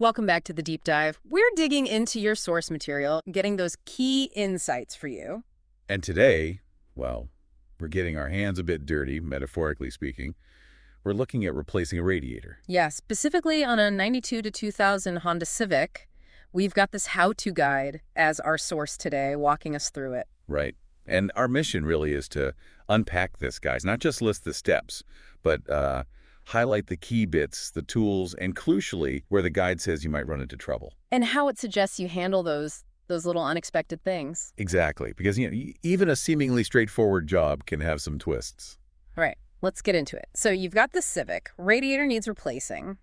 Welcome back to the deep dive. We're digging into your source material, getting those key insights for you. And today, well, we're getting our hands a bit dirty, metaphorically speaking. We're looking at replacing a radiator. Yeah, specifically on a 92 to 2000 Honda Civic, we've got this how-to guide as our source today, walking us through it. Right. And our mission really is to unpack this, guys, not just list the steps, but highlight the key bits, the tools, and crucially, where the guide says you might run into trouble. And how it suggests you handle those little unexpected things. Exactly, because even a seemingly straightforward job can have some twists. Right. Let's get into it. So you've got the Civic. Radiator needs replacing.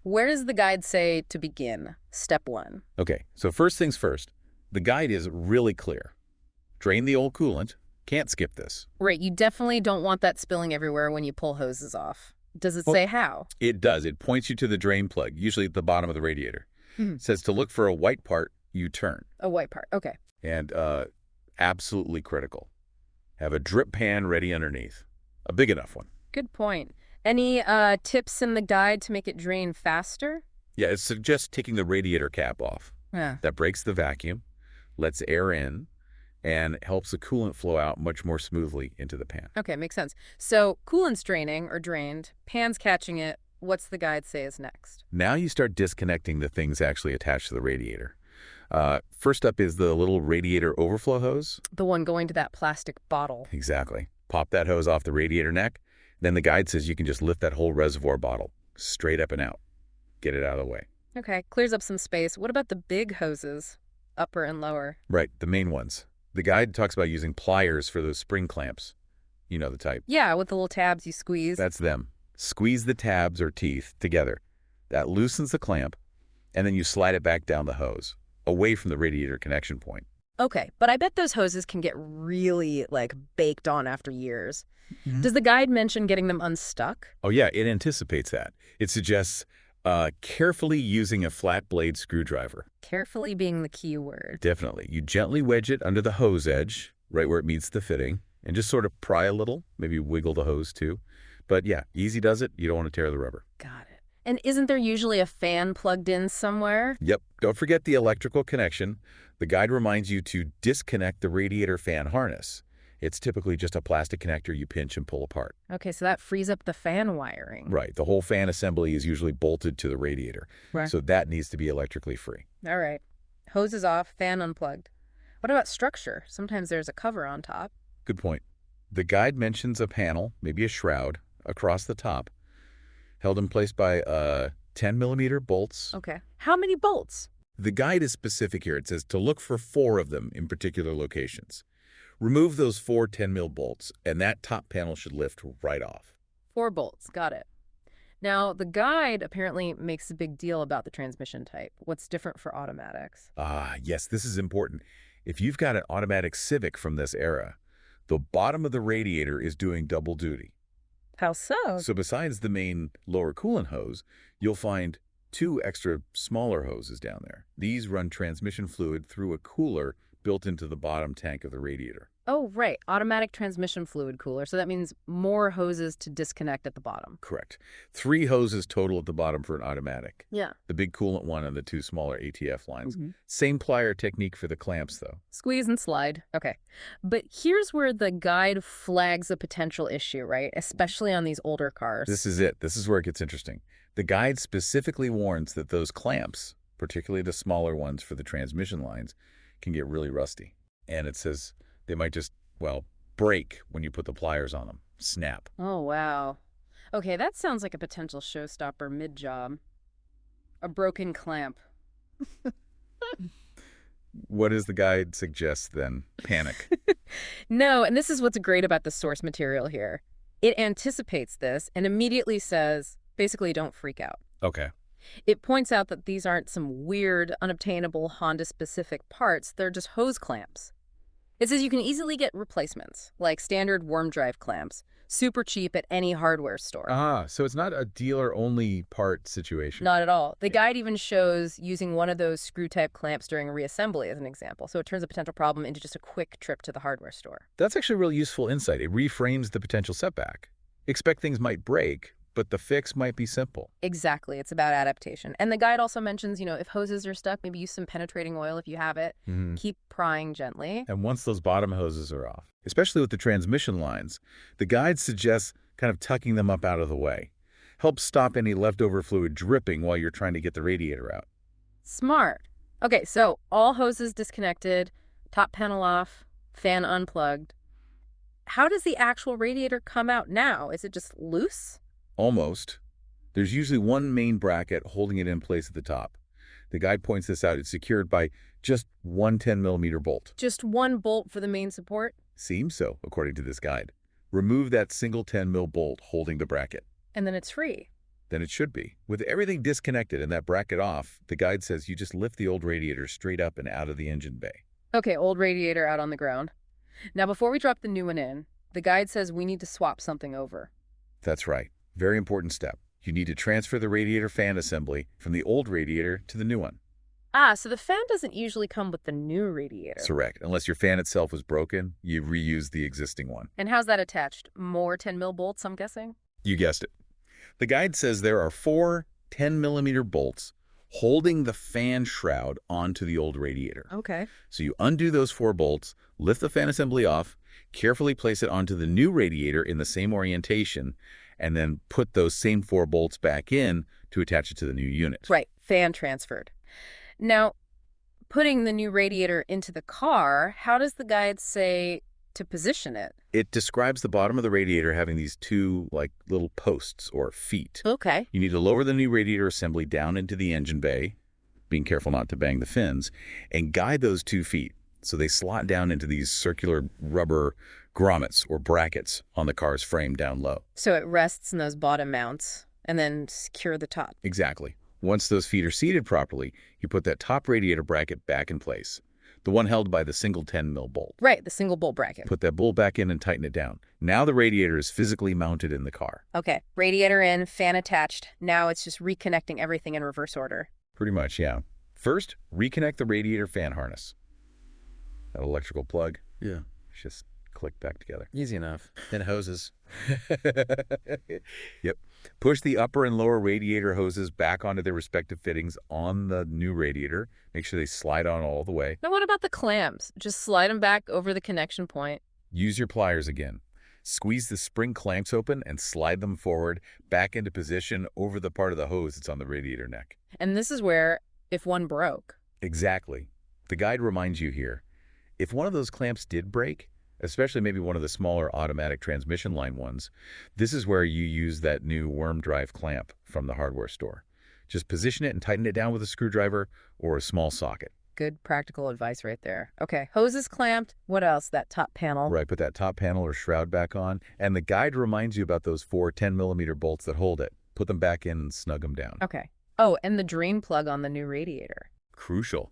Where does the guide say to begin? Step one. Okay, so first things first, the guide is really clear. Drain the old coolant. Can't skip this. Right. You definitely don't want that spilling everywhere when you pull hoses off. Does it say how? It does. It points you to the drain plug, usually at the bottom of the radiator. Mhm. It says to look for a white part, you turn. A white part. Okay. And absolutely critical, have a drip pan ready underneath. A big enough one. Good point. Any tips in the guide to make it drain faster? Yeah, it suggests taking the radiator cap off. Yeah. That breaks the vacuum, lets air in, and helps the coolant flow out much more smoothly into the pan. Okay, makes sense. So coolant's draining or drained, pan's catching it. What's the guide say is next? Now you start disconnecting the things actually attached to the radiator. First up is the little radiator overflow hose. The one going to that plastic bottle. Exactly. Pop that hose off the radiator neck. Then the guide says you can just lift that whole reservoir bottle straight up and out. Get it out of the way. Okay, clears up some space. What about the big hoses, upper and lower? Right, the main ones. The guide talks about using pliers for those spring clamps. You know the type. Yeah, with the little tabs you squeeze. That's them. Squeeze the tabs or teeth together. That loosens the clamp, and then you slide it back down the hose, away from the radiator connection point. Okay, but I bet those hoses can get really, baked on after years. Does the guide mention getting them unstuck? Oh yeah, it anticipates that. It suggests carefully using a flat blade screwdriver. Carefully being the key word. Definitely. You gently wedge it under the hose edge, right where it meets the fitting, and just sort of pry a little, maybe wiggle the hose too. But yeah, easy does it. You don't want to tear the rubber. Got it. And isn't there usually a fan plugged in somewhere? Yep. Don't forget the electrical connection. The guide reminds you to disconnect the radiator fan harness. It's typically just a plastic connector you pinch and pull apart. Okay, so that frees up the fan wiring. Right. The whole fan assembly is usually bolted to the radiator. Right. So that needs to be electrically free. All right. Hose is off, fan unplugged. What about structure? Sometimes there's a cover on top. Good point. The guide mentions a panel, maybe a shroud, across the top, held in place by 10-millimeter bolts. Okay. How many bolts? The guide is specific here. It says to look for 4 of them in particular locations. Remove those 4 10-mil bolts, and that top panel should lift right off. 4 bolts. Got it. Now, the guide apparently makes a big deal about the transmission type. What's different for automatics? Ah, yes, this is important. If you've got an automatic Civic from this era, the bottom of the radiator is doing double duty. How so? So besides the main lower coolant hose, you'll find 2 extra smaller hoses down there. These run transmission fluid through a cooler built into the bottom tank of the radiator. Oh, right. Automatic transmission fluid cooler. So that means more hoses to disconnect at the bottom. Correct. 3 hoses total at the bottom for an automatic. Yeah. The big coolant one and the 2 smaller ATF lines. Same plier technique for the clamps, though. Squeeze and slide. Okay. But here's where the guide flags a potential issue, right? Especially on these older cars. This is it. This is where it gets interesting. The guide specifically warns that those clamps, particularly the smaller ones for the transmission lines, can get really rusty. And it says they might just, break when you put the pliers on them. Snap. Oh, wow. Okay, that sounds like a potential showstopper mid-job. A broken clamp. What does the guide suggest then? Panic. No, and this is what's great about the source material here. It anticipates this and immediately says, basically, don't freak out. Okay. It points out that these aren't some weird, unobtainable Honda-specific parts. They're just hose clamps. It says you can easily get replacements, like standard worm drive clamps, super cheap at any hardware store. Ah, so it's not a dealer-only part situation. Not at all. The guide even shows using one of those screw-type clamps during a reassembly as an example, so it turns a potential problem into just a quick trip to the hardware store. That's actually really useful insight. It reframes the potential setback. Expect things might break, but the fix might be simple. Exactly. It's about adaptation. And the guide also mentions, if hoses are stuck, maybe use some penetrating oil if you have it. Hmm. Keep prying gently. And once those bottom hoses are off, especially with the transmission lines, the guide suggests kind of tucking them up out of the way. Helps stop any leftover fluid dripping while you're trying to get the radiator out. Smart. Okay, so all hoses disconnected, top panel off, fan unplugged. How does the actual radiator come out now? Is it just loose? Almost. There's usually one main bracket holding it in place at the top. The guide points this out. It's secured by just one 10-millimeter bolt. Just one bolt for the main support? Seems so, according to this guide. Remove that single 10-mil bolt holding the bracket. And then it's free. Then it should be. With everything disconnected and that bracket off, the guide says you just lift the old radiator straight up and out of the engine bay. Okay, old radiator out on the ground. Now, before we drop the new one in, the guide says we need to swap something over. That's right. Very important step. You need to transfer the radiator fan assembly from the old radiator to the new one. Ah, so the fan doesn't usually come with the new radiator. Correct. Unless your fan itself was broken, you reuse the existing one. And how's that attached? More 10-mil bolts, I'm guessing? You guessed it. The guide says there are 4 10-millimeter bolts holding the fan shroud onto the old radiator. Okay. So you undo those 4 bolts, lift the fan assembly off, carefully place it onto the new radiator in the same orientation, and then put those same 4 bolts back in to attach it to the new unit. Right, fan transferred. Now, putting the new radiator into the car, how does the guide say to position it? It describes the bottom of the radiator having these 2, little posts or feet. Okay. You need to lower the new radiator assembly down into the engine bay, being careful not to bang the fins, and guide those 2 feet so they slot down into these circular rubber grommets or brackets on the car's frame down low. So it rests in those bottom mounts and then secure the top. Exactly. Once those feet are seated properly, you put that top radiator bracket back in place, the one held by the single 10-mil bolt. Right, the single bolt bracket. Put that bolt back in and tighten it down. Now the radiator is physically mounted in the car. Okay, radiator in, fan attached. Now it's just reconnecting everything in reverse order. Pretty much, yeah. First, reconnect the radiator fan harness. That electrical plug. Yeah. Just click back together. Easy enough. Then hoses. Yep. Push the upper and lower radiator hoses back onto their respective fittings on the new radiator. Make sure they slide on all the way. Now what about the clamps? Just slide them back over the connection point. Use your pliers again. Squeeze the spring clamps open and slide them forward back into position over the part of the hose that's on the radiator neck. And this is where, if one broke. Exactly. The guide reminds you here, if one of those clamps did break, especially maybe one of the smaller automatic transmission line ones, this is where you use that new worm drive clamp from the hardware store. Just position it and tighten it down with a screwdriver or a small socket. Good practical advice right there. Okay, hose is clamped. What else? That top panel. Right, put that top panel or shroud back on, and the guide reminds you about those 4 10-millimeter bolts that hold it. Put them back in and snug them down. Okay. Oh, and the drain plug on the new radiator. Crucial.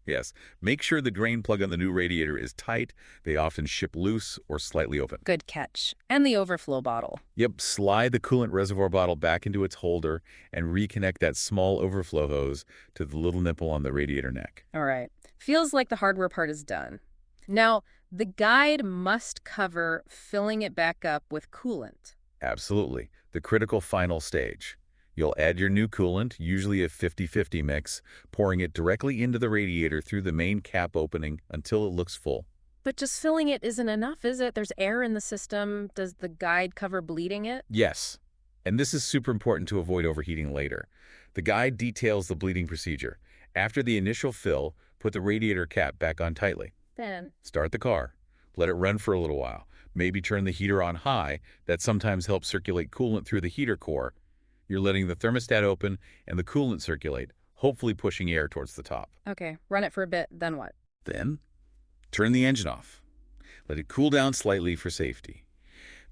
Yes, make sure the drain plug on the new radiator is tight. They often ship loose or slightly open. Good catch. And the overflow bottle. Yep, slide the coolant reservoir bottle back into its holder and reconnect that small overflow hose to the little nipple on the radiator neck. All right. Feels like the hardware part is done. Now, the guide must cover filling it back up with coolant. Absolutely, the critical final stage. You'll add your new coolant, usually a 50-50 mix, pouring it directly into the radiator through the main cap opening until it looks full. But just filling it isn't enough, is it? There's air in the system. Does the guide cover bleeding it? Yes, and this is super important to avoid overheating later. The guide details the bleeding procedure. After the initial fill, put the radiator cap back on tightly. Then? Start the car. Let it run for a little while. Maybe turn the heater on high. That sometimes helps circulate coolant through the heater core. You're letting the thermostat open and the coolant circulate, hopefully pushing air towards the top. Okay, run it for a bit, then what? Then, turn the engine off. Let it cool down slightly for safety.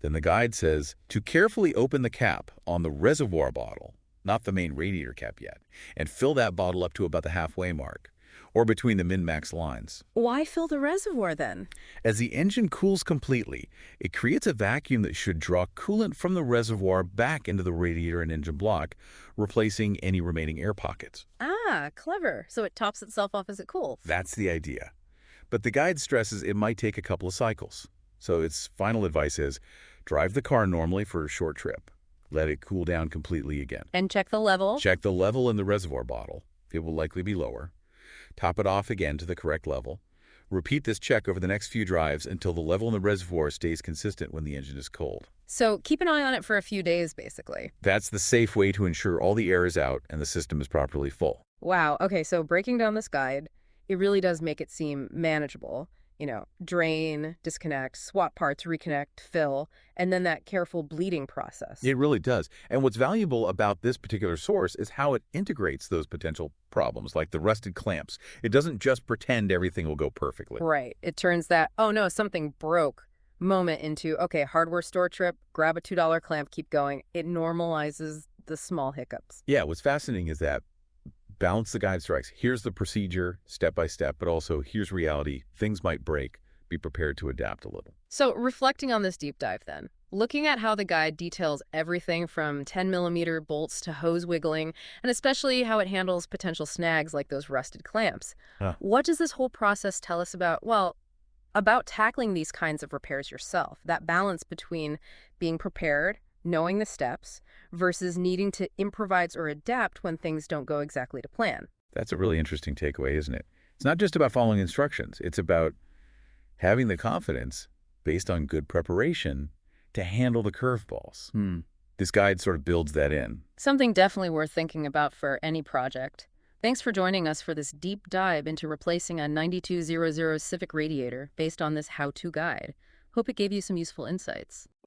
Then the guide says to carefully open the cap on the reservoir bottle, not the main radiator cap yet, and fill that bottle up to about the halfway mark, or between the min-max lines. Why fill the reservoir then? As the engine cools completely, it creates a vacuum that should draw coolant from the reservoir back into the radiator and engine block, replacing any remaining air pockets. Ah, clever. So it tops itself off as it cools. That's the idea. But the guide stresses it might take a couple of cycles. So its final advice is, drive the car normally for a short trip. Let it cool down completely again. And check the level. Check the level in the reservoir bottle. It will likely be lower. Top it off again to the correct level. Repeat this check over the next few drives until the level in the reservoir stays consistent when the engine is cold. So keep an eye on it for a few days, basically. That's the safe way to ensure all the air is out and the system is properly full. Wow. Okay, so breaking down this guide, it really does make it seem manageable. Drain, disconnect, swap parts, reconnect, fill, and then that careful bleeding process. It really does. And what's valuable about this particular source is how it integrates those potential problems, like the rusted clamps. It doesn't just pretend everything will go perfectly. Right. It turns that, oh no, something broke moment into, okay, hardware store trip, grab a $2 clamp, keep going. It normalizes the small hiccups. Yeah, what's fascinating is that balance the guide strikes. Here's the procedure, step by step, but also here's reality. Things might break. Be prepared to adapt a little. So reflecting on this deep dive then, looking at how the guide details everything from 10-millimeter bolts to hose wiggling, and especially how it handles potential snags like those rusted clamps, what does this whole process tell us about, well, about tackling these kinds of repairs yourself? That balance between being prepared, knowing the steps, versus needing to improvise or adapt when things don't go exactly to plan. That's a really interesting takeaway, isn't it? It's not just about following instructions. It's about having the confidence, based on good preparation, to handle the curveballs. This guide sort of builds that in. Something definitely worth thinking about for any project. Thanks for joining us for this deep dive into replacing a 9200 Civic radiator based on this how-to guide. Hope it gave you some useful insights.